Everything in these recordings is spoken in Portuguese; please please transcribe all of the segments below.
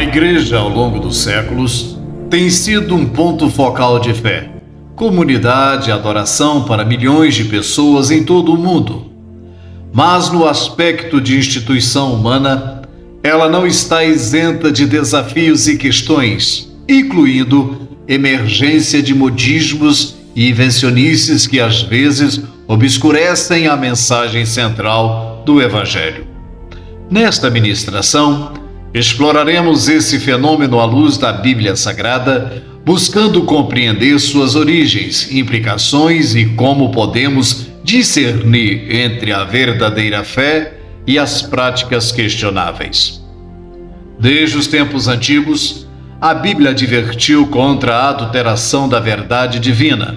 Igreja, ao longo dos séculos, tem sido um ponto focal de fé, comunidade e adoração para milhões de pessoas em todo o mundo. Mas no aspecto de instituição humana, ela não está isenta de desafios e questões, incluindo emergência de modismos e invencionices que às vezes obscurecem a mensagem central do Evangelho. Nesta ministração, exploraremos esse fenômeno à luz da Bíblia Sagrada, buscando compreender suas origens, implicações e como podemos discernir entre a verdadeira fé e as práticas questionáveis. Desde os tempos antigos, a Bíblia advertiu contra a adulteração da verdade divina.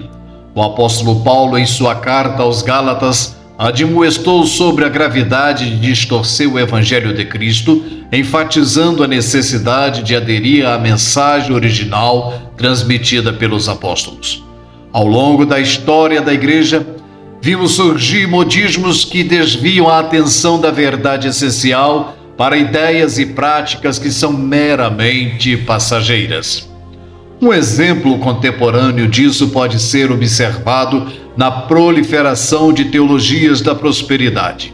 O apóstolo Paulo, em sua carta aos Gálatas, admoestou sobre a gravidade de distorcer o Evangelho de Cristo, enfatizando a necessidade de aderir à mensagem original transmitida pelos apóstolos. Ao longo da história da Igreja, vimos surgir modismos que desviam a atenção da verdade essencial para ideias e práticas que são meramente passageiras. Um exemplo contemporâneo disso pode ser observado na proliferação de teologias da prosperidade,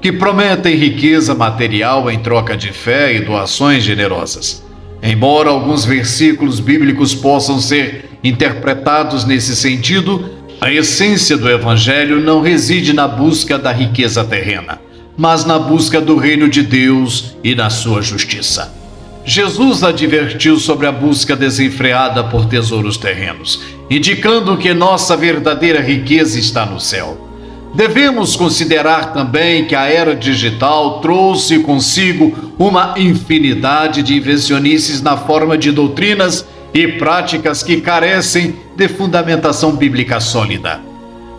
que prometem riqueza material em troca de fé e doações generosas. Embora alguns versículos bíblicos possam ser interpretados nesse sentido, a essência do Evangelho não reside na busca da riqueza terrena, mas na busca do reino de Deus e na sua justiça. Jesus advertiu sobre a busca desenfreada por tesouros terrenos, indicando que nossa verdadeira riqueza está no céu. Devemos considerar também que a era digital trouxe consigo uma infinidade de invencionices na forma de doutrinas e práticas que carecem de fundamentação bíblica sólida.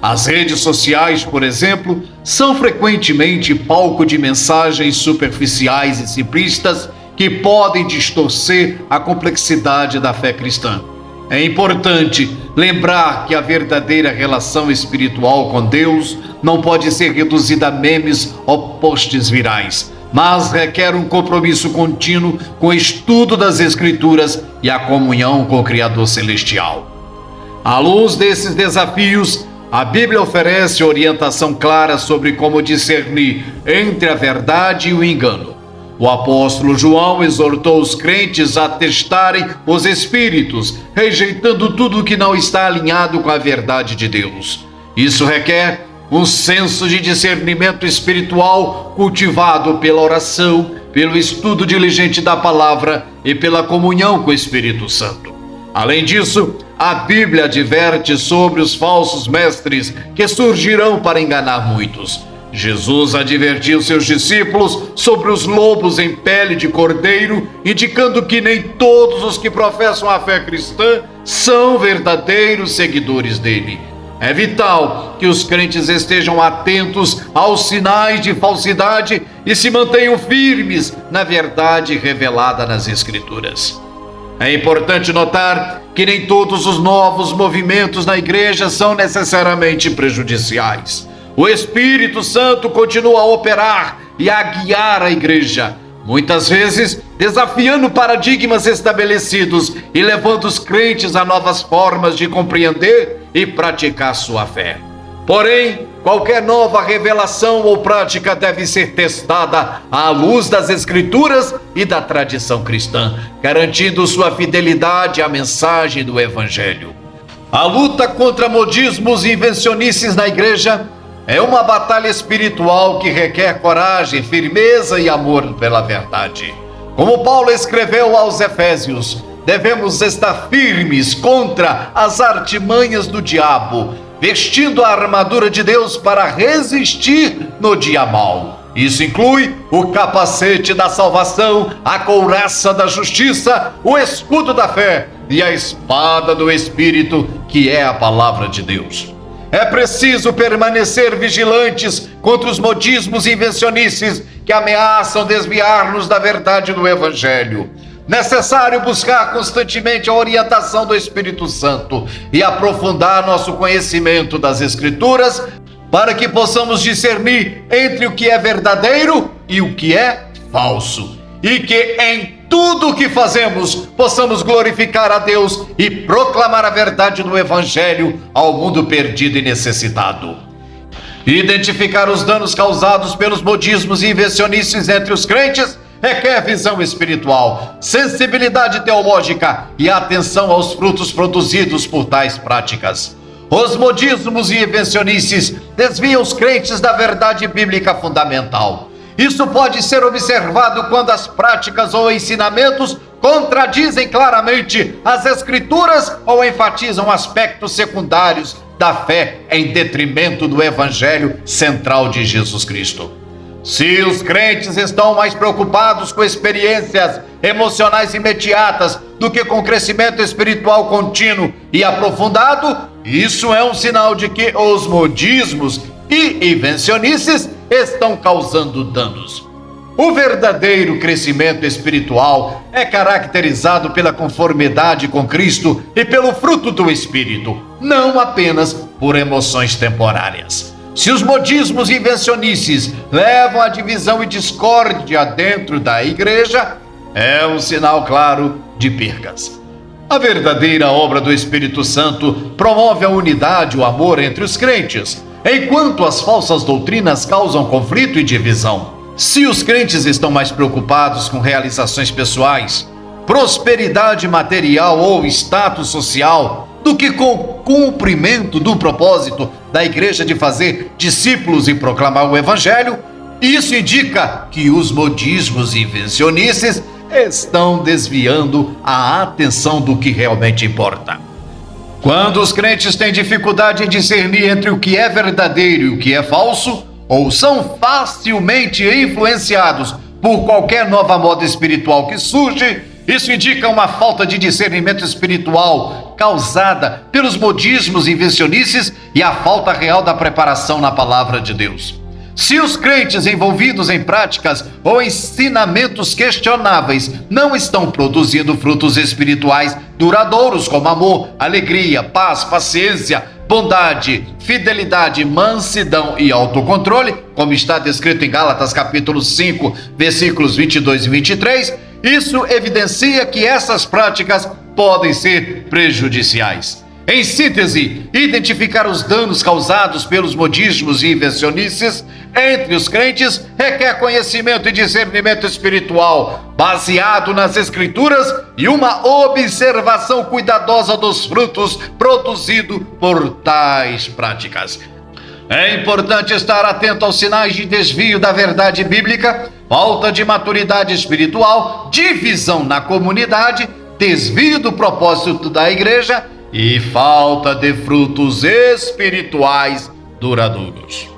As redes sociais, por exemplo, são frequentemente palco de mensagens superficiais e simplistas que podem distorcer a complexidade da fé cristã. É importante lembrar que a verdadeira relação espiritual com Deus não pode ser reduzida a memes ou posts virais, mas requer um compromisso contínuo com o estudo das Escrituras e a comunhão com o Criador Celestial. À luz desses desafios, a Bíblia oferece orientação clara sobre como discernir entre a verdade e o engano. O apóstolo João exortou os crentes a testarem os espíritos, rejeitando tudo que não está alinhado com a verdade de Deus. Isso requer um senso de discernimento espiritual cultivado pela oração, pelo estudo diligente da palavra e pela comunhão com o Espírito Santo. Além disso, a Bíblia adverte sobre os falsos mestres que surgirão para enganar muitos. Jesus advertiu seus discípulos sobre os lobos em pele de cordeiro, indicando que nem todos os que professam a fé cristã são verdadeiros seguidores dele. É vital que os crentes estejam atentos aos sinais de falsidade e se mantenham firmes na verdade revelada nas Escrituras. É importante notar que nem todos os novos movimentos na igreja são necessariamente prejudiciais. O Espírito Santo continua a operar e a guiar a igreja, muitas vezes desafiando paradigmas estabelecidos e levando os crentes a novas formas de compreender e praticar sua fé. Porém, qualquer nova revelação ou prática deve ser testada à luz das Escrituras e da tradição cristã, garantindo sua fidelidade à mensagem do Evangelho. A luta contra modismos e invencionices na igreja é uma batalha espiritual que requer coragem, firmeza e amor pela verdade. Como Paulo escreveu aos Efésios, devemos estar firmes contra as artimanhas do diabo, vestindo a armadura de Deus para resistir no dia mau. Isso inclui o capacete da salvação, a couraça da justiça, o escudo da fé e a espada do Espírito, que é a palavra de Deus. É preciso permanecer vigilantes contra os modismos e invencionices que ameaçam desviar-nos da verdade do Evangelho. Necessário buscar constantemente a orientação do Espírito Santo e aprofundar nosso conhecimento das Escrituras para que possamos discernir entre o que é verdadeiro e o que é falso, e que em tudo o que fazemos possamos glorificar a Deus e proclamar a verdade do Evangelho ao mundo perdido e necessitado. Identificar os danos causados pelos modismos e invencionices entre os crentes requer visão espiritual, sensibilidade teológica e atenção aos frutos produzidos por tais práticas. Os modismos e invencionices desviam os crentes da verdade bíblica fundamental. Isso pode ser observado quando as práticas ou ensinamentos contradizem claramente as Escrituras ou enfatizam aspectos secundários da fé em detrimento do Evangelho central de Jesus Cristo. Se os crentes estão mais preocupados com experiências emocionais imediatas do que com crescimento espiritual contínuo e aprofundado, isso é um sinal de que os modismos e invencionices estão causando danos. O verdadeiro crescimento espiritual é caracterizado pela conformidade com Cristo e pelo fruto do Espírito, não apenas por emoções temporárias. Se os modismos e invencionices levam à divisão e discórdia dentro da igreja, é um sinal claro de percas. A verdadeira obra do Espírito Santo promove a unidade e o amor entre os crentes, enquanto as falsas doutrinas causam conflito e divisão. Se os crentes estão mais preocupados com realizações pessoais, prosperidade material ou status social, do que com o cumprimento do propósito da igreja de fazer discípulos e proclamar o Evangelho, isso indica que os modismos e invencionices estão desviando a atenção do que realmente importa. Quando os crentes têm dificuldade em discernir entre o que é verdadeiro e o que é falso, ou são facilmente influenciados por qualquer nova moda espiritual que surge, isso indica uma falta de discernimento espiritual causada pelos modismos e invencionices e a falta real da preparação na palavra de Deus. Se os crentes envolvidos em práticas ou ensinamentos questionáveis não estão produzindo frutos espirituais duradouros como amor, alegria, paz, paciência, bondade, fidelidade, mansidão e autocontrole, como está descrito em Gálatas capítulo 5, versículos 22 e 23, isso evidencia que essas práticas podem ser prejudiciais. Em síntese, identificar os danos causados pelos modismos e invencionices entre os crentes requer conhecimento e discernimento espiritual, baseado nas Escrituras e uma observação cuidadosa dos frutos produzidos por tais práticas. É importante estar atento aos sinais de desvio da verdade bíblica, falta de maturidade espiritual, divisão na comunidade, desvio do propósito da igreja e falta de frutos espirituais duradouros.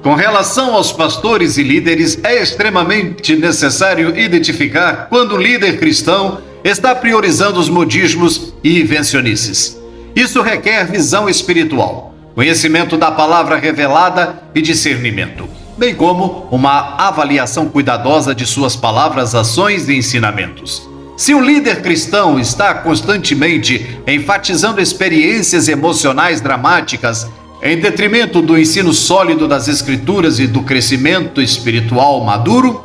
Com relação aos pastores e líderes, é extremamente necessário identificar quando o líder cristão está priorizando os modismos e invencionices. Isso requer visão espiritual, conhecimento da palavra revelada e discernimento, bem como uma avaliação cuidadosa de suas palavras, ações e ensinamentos. Se o líder cristão está constantemente enfatizando experiências emocionais dramáticas em detrimento do ensino sólido das Escrituras e do crescimento espiritual maduro,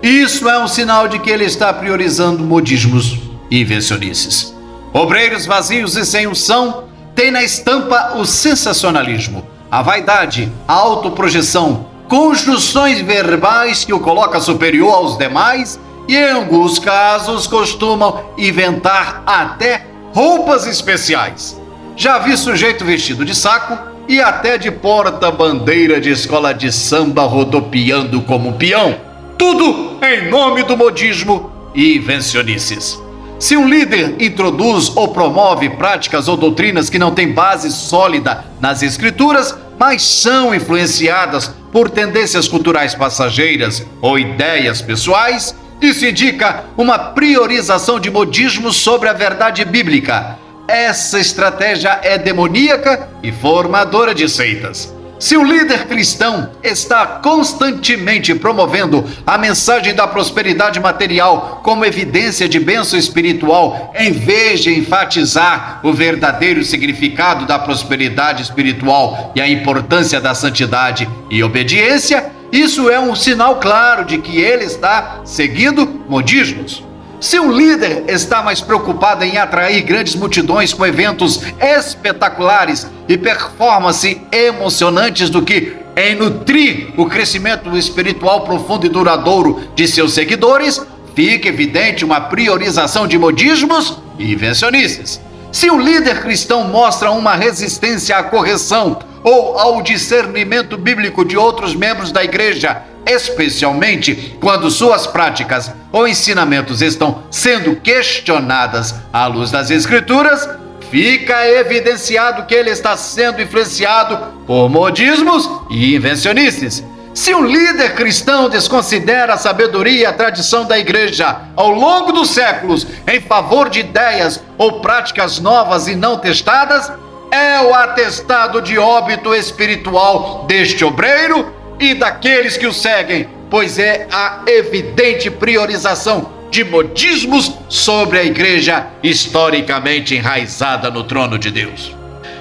isso é um sinal de que ele está priorizando modismos e invencionices. Obreiros vazios e sem unção têm na estampa o sensacionalismo, a vaidade, a autoprojeção, construções verbais que o coloca superior aos demais e, em alguns casos, costumam inventar até roupas especiais. Já vi sujeito vestido de saco e até de porta-bandeira de escola de samba rodopiando como um peão. Tudo em nome do modismo e invencionices. Se um líder introduz ou promove práticas ou doutrinas que não têm base sólida nas Escrituras, mas são influenciadas por tendências culturais passageiras ou ideias pessoais, isso indica uma priorização de modismos sobre a verdade bíblica. Essa estratégia é demoníaca e formadora de seitas. Se o líder cristão está constantemente promovendo a mensagem da prosperidade material como evidência de bênção espiritual, em vez de enfatizar o verdadeiro significado da prosperidade espiritual e a importância da santidade e obediência, isso é um sinal claro de que ele está seguindo modismos. Se um líder está mais preocupado em atrair grandes multidões com eventos espetaculares e performances emocionantes do que em nutrir o crescimento espiritual profundo e duradouro de seus seguidores, fica evidente uma priorização de modismos e invencionices. Se um líder cristão mostra uma resistência à correção ou ao discernimento bíblico de outros membros da igreja, especialmente quando suas práticas ou ensinamentos estão sendo questionadas à luz das Escrituras, fica evidenciado que ele está sendo influenciado por modismos e invencionices. Se um líder cristão desconsidera a sabedoria e a tradição da igreja ao longo dos séculos em favor de ideias ou práticas novas e não testadas, é o atestado de óbito espiritual deste obreiro e daqueles que o seguem, pois é a evidente priorização de modismos sobre a igreja historicamente enraizada no trono de Deus.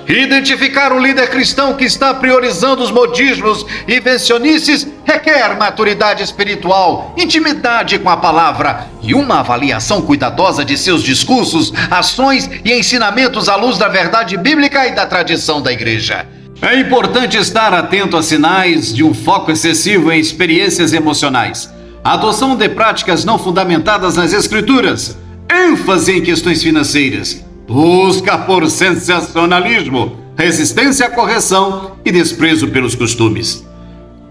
Identificar um líder cristão que está priorizando os modismos e invencionices requer maturidade espiritual, intimidade com a palavra e uma avaliação cuidadosa de seus discursos, ações e ensinamentos à luz da verdade bíblica e da tradição da igreja. É importante estar atento a sinais de um foco excessivo em experiências emocionais, a adoção de práticas não fundamentadas nas Escrituras, ênfase em questões financeiras, busca por sensacionalismo, resistência à correção e desprezo pelos costumes.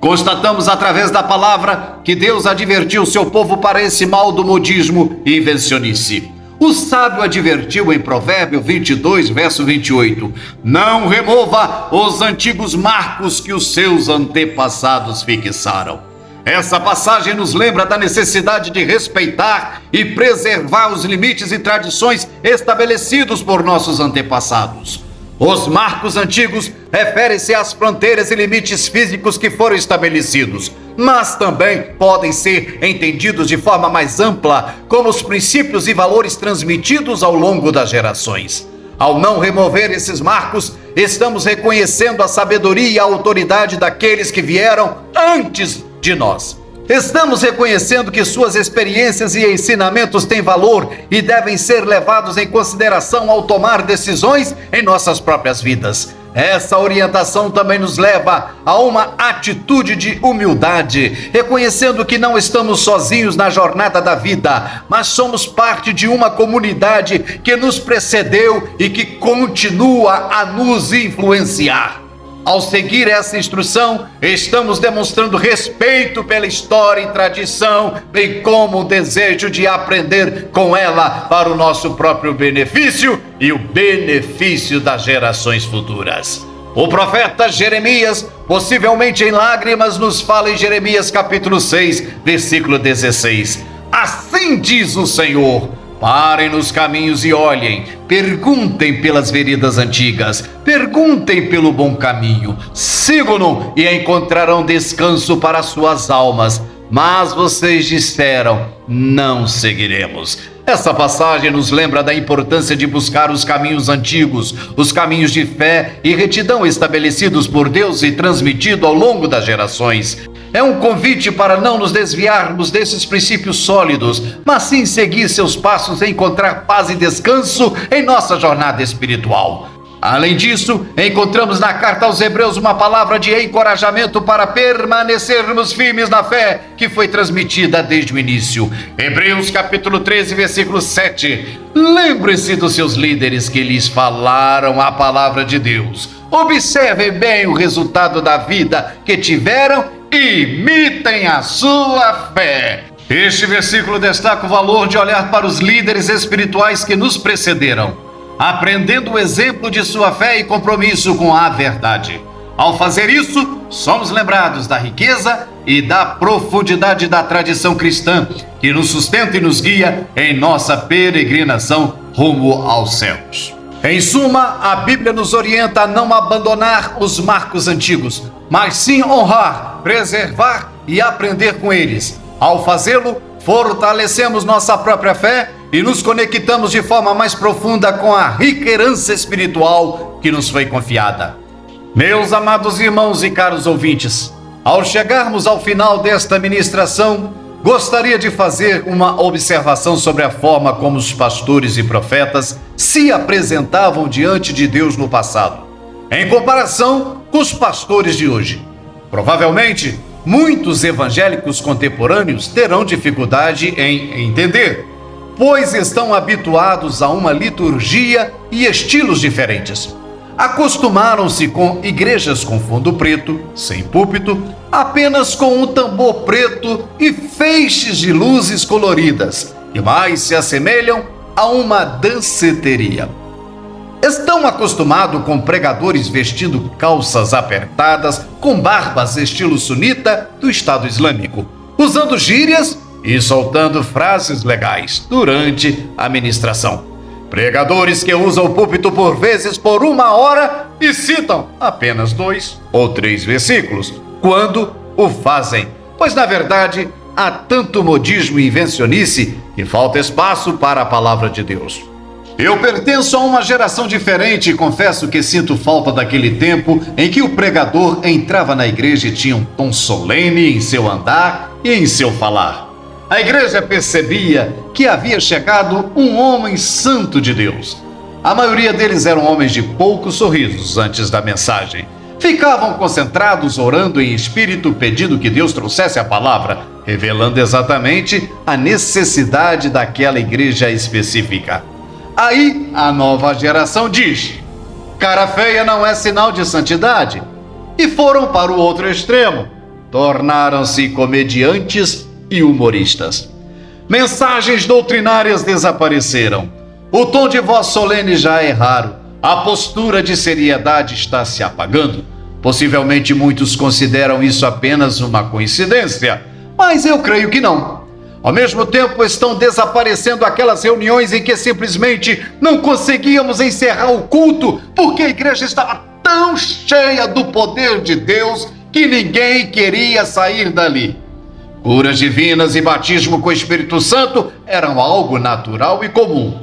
Constatamos através da palavra que Deus advertiu seu povo para esse mal do modismo e invencionice. O sábio advertiu em Provérbio 22, verso 28, não remova os antigos marcos que os seus antepassados fixaram. Essa passagem nos lembra da necessidade de respeitar e preservar os limites e tradições estabelecidos por nossos antepassados. Os marcos antigos referem-se às fronteiras e limites físicos que foram estabelecidos, mas também podem ser entendidos de forma mais ampla como os princípios e valores transmitidos ao longo das gerações. Ao não remover esses marcos, estamos reconhecendo a sabedoria e a autoridade daqueles que vieram antes de nós. Estamos reconhecendo que suas experiências e ensinamentos têm valor e devem ser levados em consideração ao tomar decisões em nossas próprias vidas. Essa orientação também nos leva a uma atitude de humildade, reconhecendo que não estamos sozinhos na jornada da vida, mas somos parte de uma comunidade que nos precedeu e que continua a nos influenciar. Ao seguir essa instrução, estamos demonstrando respeito pela história e tradição, bem como o desejo de aprender com ela para o nosso próprio benefício e o benefício das gerações futuras. O profeta Jeremias, possivelmente em lágrimas, nos fala em Jeremias capítulo 6, versículo 16. Assim diz o Senhor: parem nos caminhos e olhem, perguntem pelas veredas antigas, perguntem pelo bom caminho, sigam-no e encontrarão descanso para suas almas. Mas vocês disseram: não seguiremos. Essa passagem nos lembra da importância de buscar os caminhos antigos, os caminhos de fé e retidão estabelecidos por Deus e transmitido ao longo das gerações. É um convite para não nos desviarmos desses princípios sólidos, mas sim seguir seus passos e encontrar paz e descanso em nossa jornada espiritual. Além disso, encontramos na carta aos Hebreus uma palavra de encorajamento para permanecermos firmes na fé que foi transmitida desde o início. Hebreus capítulo 13, versículo 7. Lembre-se dos seus líderes que lhes falaram a palavra de Deus. Observem bem o resultado da vida que tiveram e imitem a sua fé. Este versículo destaca o valor de olhar para os líderes espirituais que nos precederam, aprendendo o exemplo de sua fé e compromisso com a verdade. Ao fazer isso, somos lembrados da riqueza e da profundidade da tradição cristã que nos sustenta e nos guia em nossa peregrinação rumo aos céus. Em suma, a Bíblia nos orienta a não abandonar os marcos antigos, mas sim honrar, preservar e aprender com eles. Ao fazê-lo, fortalecemos nossa própria fé e nos conectamos de forma mais profunda com a rica herança espiritual que nos foi confiada. Meus amados irmãos e caros ouvintes, ao chegarmos ao final desta ministração, gostaria de fazer uma observação sobre a forma como os pastores e profetas se apresentavam diante de Deus no passado, em comparação com os pastores de hoje. Provavelmente, muitos evangélicos contemporâneos terão dificuldade em entender, pois estão habituados a uma liturgia e estilos diferentes. Acostumaram-se com igrejas com fundo preto, sem púlpito, apenas com um tambor preto e feixes de luzes coloridas, que mais se assemelham a uma danceteria. Estão acostumados com pregadores vestindo calças apertadas, com barbas estilo sunita do Estado Islâmico, usando gírias e soltando frases legais durante a ministração. Pregadores que usam o púlpito por vezes por 1 hora e citam apenas 2 ou 3 versículos, quando o fazem, pois na verdade há tanto modismo e invencionice que falta espaço para a palavra de Deus. Eu pertenço a uma geração diferente e confesso que sinto falta daquele tempo em que o pregador entrava na igreja e tinha um tom solene em seu andar e em seu falar. A igreja percebia que havia chegado um homem santo de Deus. A maioria deles eram homens de poucos sorrisos antes da mensagem. Ficavam concentrados, orando em espírito, pedindo que Deus trouxesse a palavra, revelando exatamente a necessidade daquela igreja específica. Aí, a nova geração diz: cara feia não é sinal de santidade. E foram para o outro extremo. Tornaram-se comediantes e humoristas. Mensagens doutrinárias desapareceram. O tom de voz solene já é raro. A postura de seriedade está se apagando. Possivelmente muitos consideram isso apenas uma coincidência, mas eu creio que não. Ao mesmo tempo, estão desaparecendo aquelas reuniões em que simplesmente não conseguíamos encerrar o culto porque a igreja estava tão cheia do poder de Deus que ninguém queria sair dali. Curas divinas e batismo com o Espírito Santo eram algo natural e comum.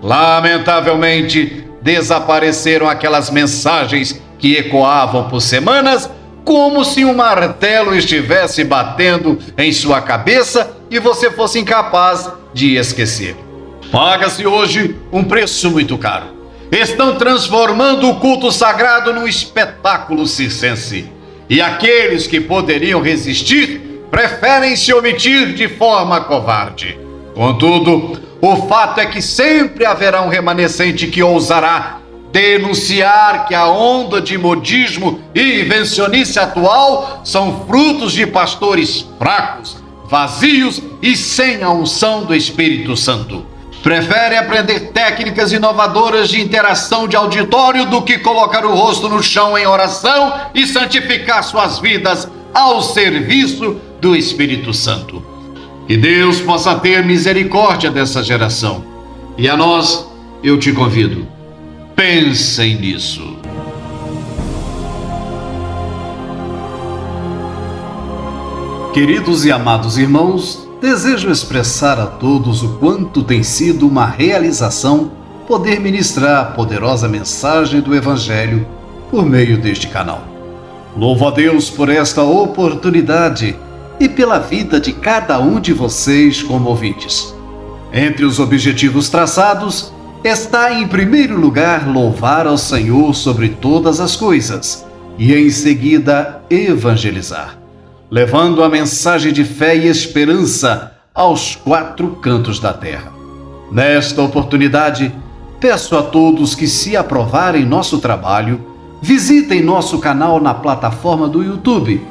Lamentavelmente, desapareceram aquelas mensagens que ecoavam por semanas como se um martelo estivesse batendo em sua cabeça e você fosse incapaz de esquecer. Paga-se hoje um preço muito caro. Estão transformando o culto sagrado num espetáculo circense. E aqueles que poderiam resistir preferem se omitir de forma covarde. Contudo, o fato é que sempre haverá um remanescente que ousará denunciar que a onda de modismo e invencionice atual são frutos de pastores fracos, vazios e sem a unção do Espírito Santo. Prefere aprender técnicas inovadoras de interação de auditório do que colocar o rosto no chão em oração e santificar suas vidas ao serviço do Espírito Santo. Que Deus possa ter misericórdia dessa geração. E a nós, eu te convido, pensem nisso. Queridos e amados irmãos, desejo expressar a todos o quanto tem sido uma realização poder ministrar a poderosa mensagem do Evangelho por meio deste canal. Louvo a Deus por esta oportunidade e pela vida de cada um de vocês como ouvintes. Entre os objetivos traçados está, em primeiro lugar, louvar ao Senhor sobre todas as coisas e, em seguida, evangelizar, levando a mensagem de fé e esperança aos 4 cantos da terra. Nesta oportunidade, peço a todos que, se aprovarem nosso trabalho, visitem nosso canal na plataforma do YouTube,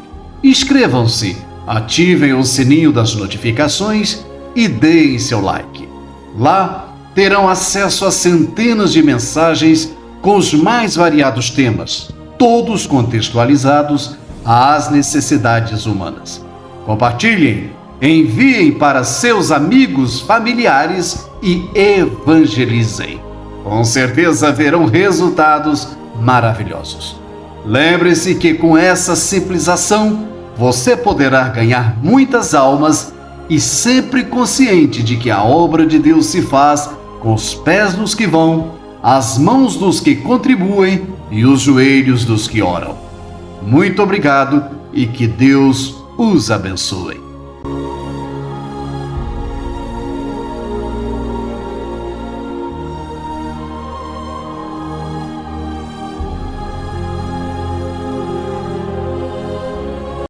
inscrevam-se, ativem o sininho das notificações e deem seu like. Lá terão acesso a centenas de mensagens com os mais variados temas, todos contextualizados às necessidades humanas. Compartilhem, enviem para seus amigos, familiares e evangelizem. Com certeza verão resultados maravilhosos. Lembre-se que com essa simples ação você poderá ganhar muitas almas e sempre consciente de que a obra de Deus se faz com os pés dos que vão, as mãos dos que contribuem e os joelhos dos que oram. Muito obrigado e que Deus os abençoe.